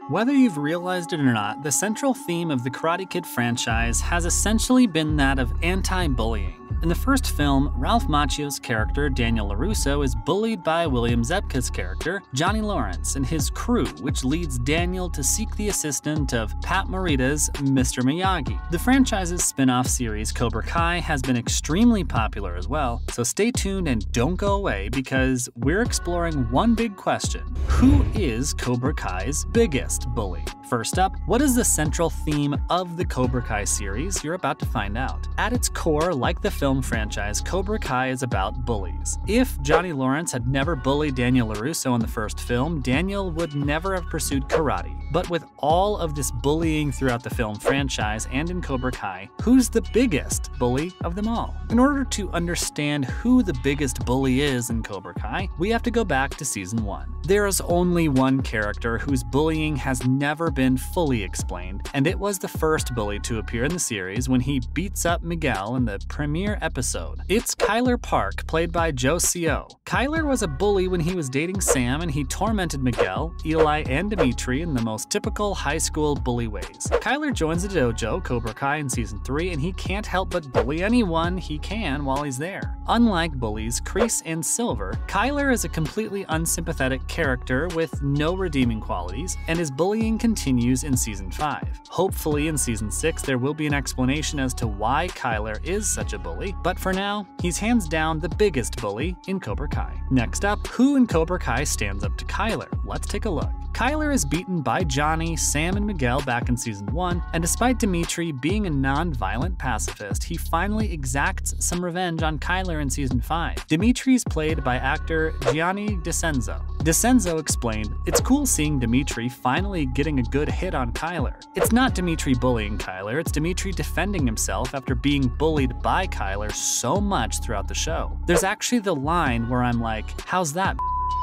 Whether you've realized it or not, the central theme of the Karate Kid franchise has essentially been that of anti-bullying. In the first film, Ralph Macchio's character, Daniel LaRusso, is bullied by William Zabka's character, Johnny Lawrence, and his crew, which leads Daniel to seek the assistance of Pat Morita's Mr. Miyagi. The franchise's spin-off series, Cobra Kai, has been extremely popular as well, so stay tuned and don't go away because we're exploring one big question. Who is Cobra Kai's biggest bully? First up, what is the central theme of the Cobra Kai series? You're about to find out. At its core, like the film franchise, Cobra Kai is about bullies. If Johnny Lawrence had never bullied Daniel LaRusso in the first film, Daniel would never have pursued karate. But with all of this bullying throughout the film franchise and in Cobra Kai, who's the biggest bully of them all? In order to understand who the biggest bully is in Cobra Kai, we have to go back to Season 1. There is only one character whose bullying has never been fully explained, and it was the first bully to appear in the series when he beats up Miguel in the premiere episode. It's Kyler Park, played by Joe Co. Kyler was a bully when he was dating Sam, and he tormented Miguel, Eli, and Dimitri in the most typical high school bully ways. Kyler joins the dojo, Cobra Kai, in Season 3, and he can't help but bully anyone he can while he's there. Unlike bullies Kreese and Silver, Kyler is a completely unsympathetic character with no redeeming qualities, and his bullying continues in Season 5. Hopefully in Season 6 there will be an explanation as to why Kyler is such a bully, but for now, he's hands down the biggest bully in Cobra Kai. Next up, who in Cobra Kai stands up to Kyler? Let's take a look. Kyler is beaten by Johnny, Sam, and Miguel back in Season 1, and despite Dimitri being a non-violent pacifist, he finally exacts some revenge on Kyler in Season 5. Dimitri is played by actor Gianni DeCenzo. DeCenzo explained, "It's cool seeing Dimitri finally getting a good hit on Kyler. It's not Dimitri bullying Kyler, it's Dimitri defending himself after being bullied by Kyler so much throughout the show. There's actually the line where I'm like, how's that?"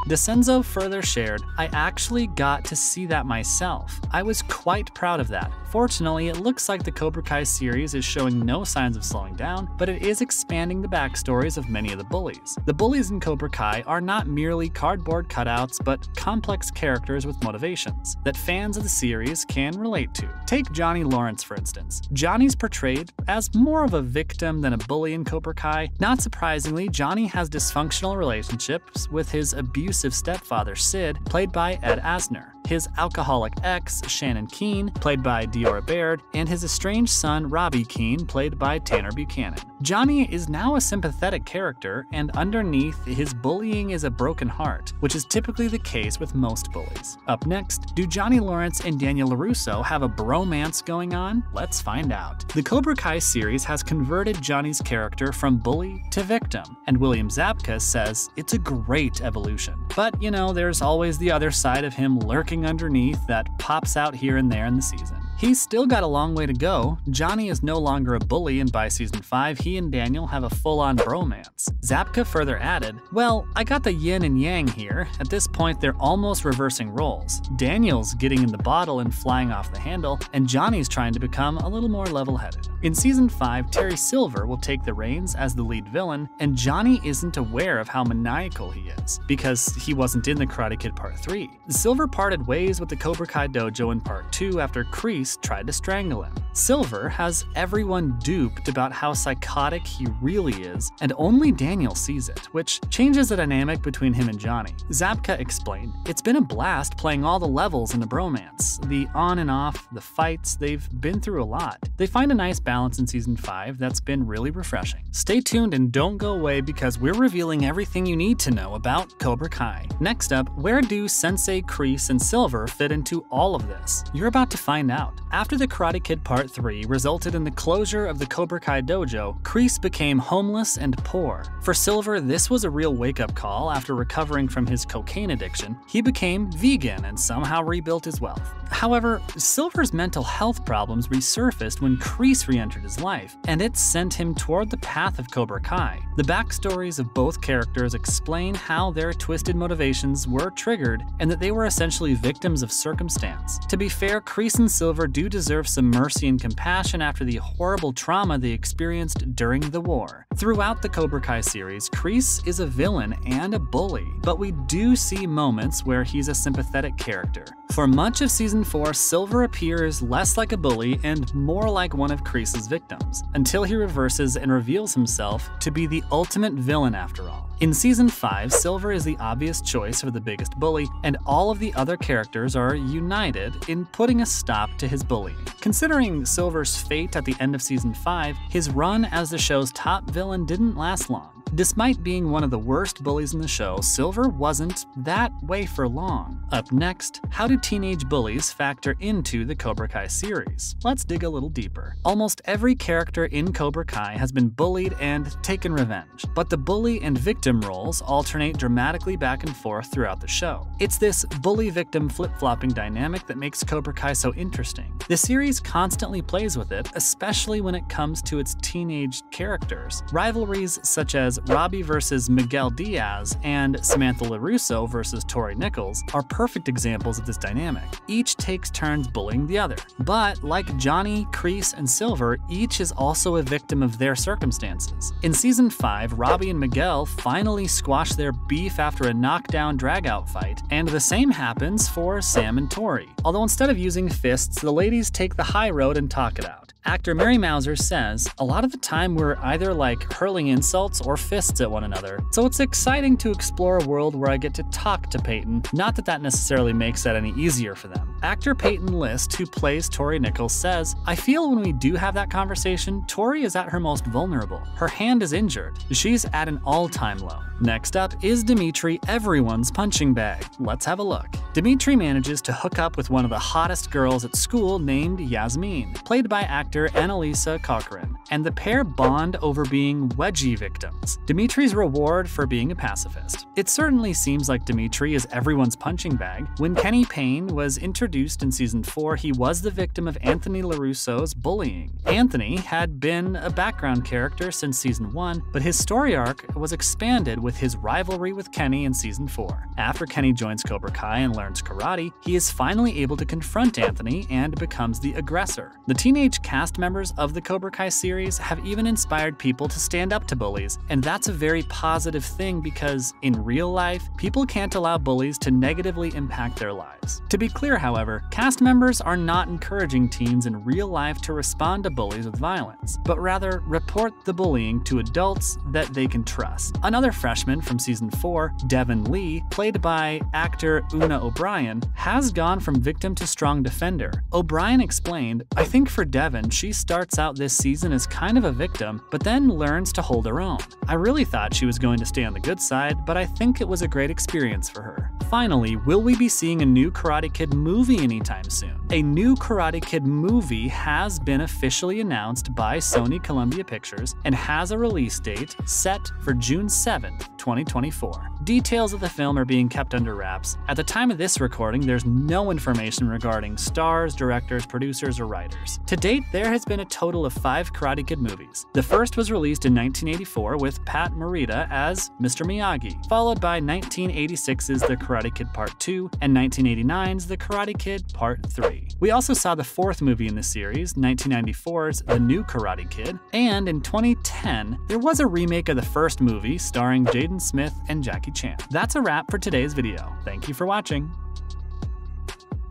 DeCenzo further shared, "I actually got to see that myself. I was quite proud of that. Fortunately, it looks like the Cobra Kai series is showing no signs of slowing down, but it is expanding the backstories of many of the bullies. The bullies in Cobra Kai are not merely cardboard cutouts, but complex characters with motivations that fans of the series can relate to. Take Johnny Lawrence, for instance. Johnny's portrayed as more of a victim than a bully in Cobra Kai. Not surprisingly, Johnny has dysfunctional relationships with his abusive stepfather Sid, played by Ed Asner, his alcoholic ex Shannon Keene, played by Diora Baird, and his estranged son Robbie Keene, played by Tanner Buchanan. Johnny is now a sympathetic character, and underneath his bullying is a broken heart, which is typically the case with most bullies. Up next, do Johnny Lawrence and Daniel LaRusso have a bromance going on? Let's find out. The Cobra Kai series has converted Johnny's character from bully to victim, and William Zabka says it's a great evolution. But, you know, there's always the other side of him lurking underneath that pops out here and there in the season. He's still got a long way to go. Johnny is no longer a bully, and by Season 5, he and Daniel have a full-on bromance. Zabka further added, "Well, I got the yin and yang here. At this point, they're almost reversing roles. Daniel's getting in the bottle and flying off the handle, and Johnny's trying to become a little more level-headed." In Season 5, Terry Silver will take the reins as the lead villain, and Johnny isn't aware of how maniacal he is, because he wasn't in the Karate Kid Part 3. Silver parted ways with the Cobra Kai dojo in Part 2 after Kreese tried to strangle him. Silver has everyone duped about how psychotic he really is, and only Daniel sees it, which changes the dynamic between him and Johnny. Zabka explained, "It's been a blast playing all the levels in a bromance. The on and off, the fights, they've been through a lot. They find a nice balance in Season 5 that's been really refreshing." Stay tuned and don't go away because we're revealing everything you need to know about Cobra Kai. Next up, where do Sensei Kreese and Silver fit into all of this? You're about to find out. After the Karate Kid Part 3 resulted in the closure of the Cobra Kai dojo, Kreese became homeless and poor. For Silver, this was a real wake-up call. After recovering from his cocaine addiction, he became vegan and somehow rebuilt his wealth. However, Silver's mental health problems resurfaced when Kreese re-entered his life, and it sent him toward the path of Cobra Kai. The backstories of both characters explain how their twisted motivations were triggered and that they were essentially victims of circumstance. To be fair, Kreese and Silver do deserve some mercy and compassion after the horrible trauma they experienced during the war. Throughout the Cobra Kai series, Kreese is a villain and a bully, but we do see moments where he's a sympathetic character. For much of Season 4, Silver appears less like a bully and more like one of Kreese's victims, until he reverses and reveals himself to be the ultimate villain after all. In Season 5, Silver is the obvious choice for the biggest bully, and all of the other characters are united in putting a stop to his bullying. Considering Silver's fate at the end of Season 5, his run as the show's top villain didn't last long. Despite being one of the worst bullies in the show, Silver wasn't that way for long. Up next, how do teenage bullies factor into the Cobra Kai series? Let's dig a little deeper. Almost every character in Cobra Kai has been bullied and taken revenge, but the bully and victim roles alternate dramatically back and forth throughout the show. It's this bully-victim flip-flopping dynamic that makes Cobra Kai so interesting. The series constantly plays with it, especially when it comes to its teenage characters. Rivalries such as Robbie versus Miguel Diaz and Samantha LaRusso versus Tori Nichols are perfect examples of this dynamic. Each takes turns bullying the other. But like Johnny, Kreese, and Silver, each is also a victim of their circumstances. In Season 5, Robbie and Miguel finally squash their beef after a knockdown drag-out fight, and the same happens for Sam and Tori. Although instead of using fists, the ladies take the high road and talk it out. Actor Mary Mauser says, "A lot of the time we're either like hurling insults or fists at one another, so it's exciting to explore a world where I get to talk to Peyton, not that that necessarily makes that any easier for them." Actor Peyton List, who plays Tori Nichols, says, "I feel when we do have that conversation, Tori is at her most vulnerable. Her hand is injured. She's at an all-time low." Next up is Dimitri, everyone's punching bag. Let's have a look. Dimitri manages to hook up with one of the hottest girls at school named Yasmin, played by actor Annalisa Corcoran, and the pair bond over being wedgie victims. Dimitri's reward for being a pacifist. It certainly seems like Dimitri is everyone's punching bag. When Kenny Payne was introduced in Season 4, he was the victim of Anthony LaRusso's bullying. Anthony had been a background character since Season 1, but his story arc was expanded with his rivalry with Kenny in Season 4. After Kenny joins Cobra Kai and learns karate, he is finally able to confront Anthony and becomes the aggressor. The teenage cast members of the Cobra Kai series have even inspired people to stand up to bullies, and that's a very positive thing because, in real life, people can't allow bullies to negatively impact their lives. To be clear, however, cast members are not encouraging teens in real life to respond to bullies with violence, but rather report the bullying to adults that they can trust. Another freshman from Season 4, Devin Lee, played by actor Una O'Brien, has gone from victim to strong defender. O'Brien explained, "I think for Devin, she starts out this season as kind of a victim, but then learns to hold her own. I really thought she was going to stay on the good side, but I think it was a great experience for her." Finally, will we be seeing a new Karate Kid movie anytime soon? A new Karate Kid movie has been officially announced by Sony Columbia Pictures and has a release date set for June 7th, 2024. Details of the film are being kept under wraps. At the time of this recording, there's no information regarding stars, directors, producers, or writers. To date, there has been a total of 5 Karate Kid movies. The first was released in 1984 with Pat Morita as Mr. Miyagi, followed by 1986's The Karate Kid Part 2 and 1989's The Karate Kid Part 3. We also saw the 4th movie in the series, 1994's The New Karate Kid, and in 2010, there was a remake of the first movie starring Jaden Smith and Jackie Chan. That's a wrap for today's video. Thank you for watching.